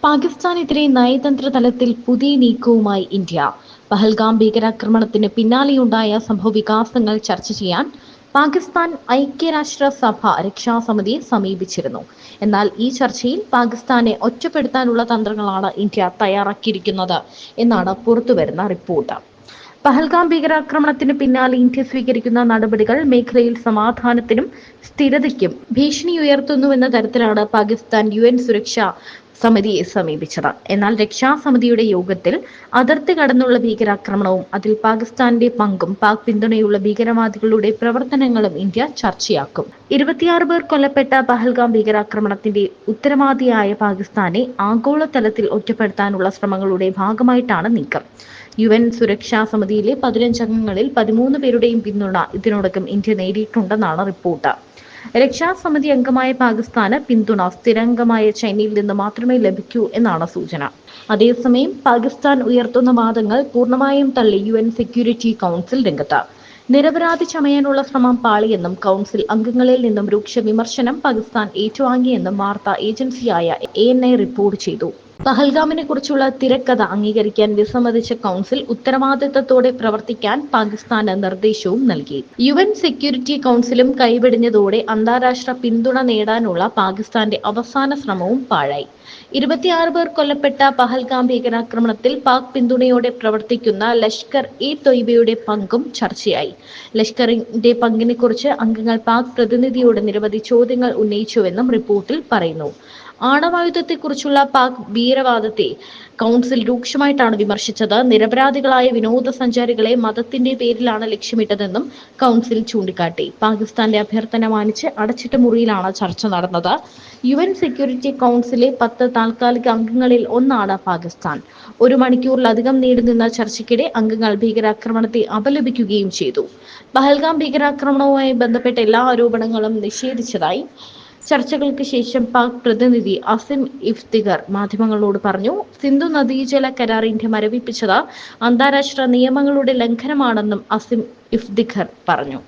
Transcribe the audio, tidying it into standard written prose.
പാകിസ്ഥാനെതിരെ നയതന്ത്ര തലത്തിൽ പുതിയ നീക്കവുമായി ഇന്ത്യ. പഹൽഗാം ഭീകരാക്രമണത്തിന് പിന്നാലെയുണ്ടായ സംഭവവികാസങ്ങൾ ചർച്ച ചെയ്യാൻ പാകിസ്ഥാൻ ഐക്യരാഷ്ട്രസഭ രക്ഷാസമിതിയെ സമീപിച്ചിരുന്നു. എന്നാൽ ഈ ചർച്ചയിൽ പാകിസ്ഥാനെ ഒറ്റപ്പെടുത്താനുള്ള തന്ത്രങ്ങളാണ് ഇന്ത്യ തയ്യാറാക്കിയിരിക്കുന്നത് എന്നാണ് പുറത്തുവരുന്ന റിപ്പോർട്ട്. പഹൽഗാം ഭീകരാക്രമണത്തിന് പിന്നാലെ ഇന്ത്യ സ്വീകരിക്കുന്ന നടപടികൾ മേഖലയിൽ സമാധാനത്തിനും സ്ഥിരതയ്ക്കും ഭീഷണി ഉയർത്തുന്നുവെന്ന തരത്തിലാണ് പാകിസ്ഥാൻ UN സുരക്ഷാ സമിതിയെ സമീപിച്ചത്. എന്നാൽ രക്ഷാസമിതിയുടെ യോഗത്തിൽ അതിർത്തി കടന്നുള്ള ഭീകരാക്രമണവും അതിൽ പാകിസ്ഥാന്റെ പങ്കും പാക് പിന്തുണയുള്ള ഭീകരവാദികളുടെ പ്രവർത്തനങ്ങളും ഇന്ത്യ ചർച്ചയാക്കും. 26 പേർ കൊല്ലപ്പെട്ട പഹൽഗാം ഭീകരാക്രമണത്തിന്റെ ഉത്തരവാദിയായ പാകിസ്ഥാനെ ആഗോളതലത്തിൽ ഒറ്റപ്പെടുത്താനുള്ള ശ്രമങ്ങളുടെ ഭാഗമായിട്ടാണ് നീക്കം. UN സുരക്ഷാ സമിതിയിലെ 15 അംഗങ്ങളിൽ 13 പേരുടെയും പിന്തുണ ഇതിനോടകം ഇന്ത്യ നേടിയിട്ടുണ്ടെന്നാണ് റിപ്പോർട്ട്. രക്ഷാസമിതി അംഗമായ പാകിസ്ഥാന് പിന്തുണ സ്ഥിരാംഗമായ ചൈനയിൽ നിന്ന് മാത്രമേ ലഭിക്കൂ എന്നാണ് സൂചന. അതേസമയം പാകിസ്ഥാൻ ഉയർത്തുന്ന വാദങ്ങൾ പൂർണ്ണമായും തള്ളി UN സെക്യൂരിറ്റി കൗൺസിൽ രംഗത്ത്. നിരപരാധി ചമയാനുള്ള ശ്രമം പാളിയെന്നും കൗൺസിൽ അംഗങ്ങളിൽ നിന്നും രൂക്ഷ വിമർശനം പാകിസ്ഥാൻ ഏറ്റുവാങ്ങിയെന്നും വാർത്താ ഏജൻസിയായ ANI റിപ്പോർട്ട് ചെയ്തു. പഹൽഗാമിനെ കുറിച്ചുള്ള തിരക്കഥ അംഗീകരിക്കാൻ വിസമ്മതിച്ച കൗൺസിൽ ഉത്തരവാദിത്തത്തോടെ പ്രവർത്തിക്കാൻ പാകിസ്ഥാന് നിർദ്ദേശവും നൽകി. UN സെക്യൂരിറ്റി കൗൺസിലും കൈവെടിഞ്ഞതോടെ അന്താരാഷ്ട്ര പിന്തുണ നേടാനുള്ള പാകിസ്ഥാന്റെ അവസാന ശ്രമവും പാഴായി. 26 പേർ കൊല്ലപ്പെട്ട പഹൽഗാം ഭീകരാക്രമണത്തിൽ പാക് പിന്തുണയോടെ പ്രവർത്തിക്കുന്ന ലഷ്കർ-ഇ-തൊയ്ബയുടെ പങ്കും ചർച്ചയായി. ലഷ്കറിന്റെ പങ്കിനെക്കുറിച്ച് അംഗങ്ങൾ പാക് പ്രതിനിധിയോട് നിരവധി ചോദ്യങ്ങൾ ഉന്നയിച്ചുവെന്നും റിപ്പോർട്ടിൽ പറയുന്നു. ആണവായുധത്തെക്കുറിച്ചുള്ള പാക് ഭീകരവാദത്തെ കൗൺസിൽ രൂക്ഷമായിട്ടാണ് വിമർശിച്ചത്. നിരപരാധികളായ വിനോദസഞ്ചാരികളെ മതത്തിന്റെ പേരിലാണ് ലക്ഷ്യമിട്ടതെന്നും കൗൺസിൽ ചൂണ്ടിക്കാട്ടി. പാകിസ്ഥാന്റെ അഭ്യർത്ഥന മാനിച്ച് അടച്ചിട്ട മുറിയിലാണ് ചർച്ച നടന്നത്. UN സെക്യൂരിറ്റി കൗൺസിലെ 10 താൽക്കാലിക അംഗങ്ങളിൽ ഒന്നാണ് പാകിസ്ഥാൻ. 1 മണിക്കൂറിലധികം നീണ്ടുനിന്ന ചർച്ചയ്ക്കിടെ അംഗങ്ങൾ ഭീകരാക്രമണത്തെ അപലപിക്കുകയും ചെയ്തു. പഹൽഗാം ഭീകരാക്രമണവുമായി ബന്ധപ്പെട്ട എല്ലാ ആരോപണങ്ങളും നിഷേധിച്ചതായി ചർച്ചകൾക്ക് ശേഷം പാക് പ്രതിനിധി അസിം ഇഫ്തിഖർ മാധ്യമങ്ങളോട് പറഞ്ഞു. സിന്ധു നദീജല കരാർ ഇന്ത്യ മരവിപ്പിച്ചത് അന്താരാഷ്ട്ര നിയമങ്ങളുടെ ലംഘനമാണെന്നും അസിം ഇഫ്തിഖർ പറഞ്ഞു.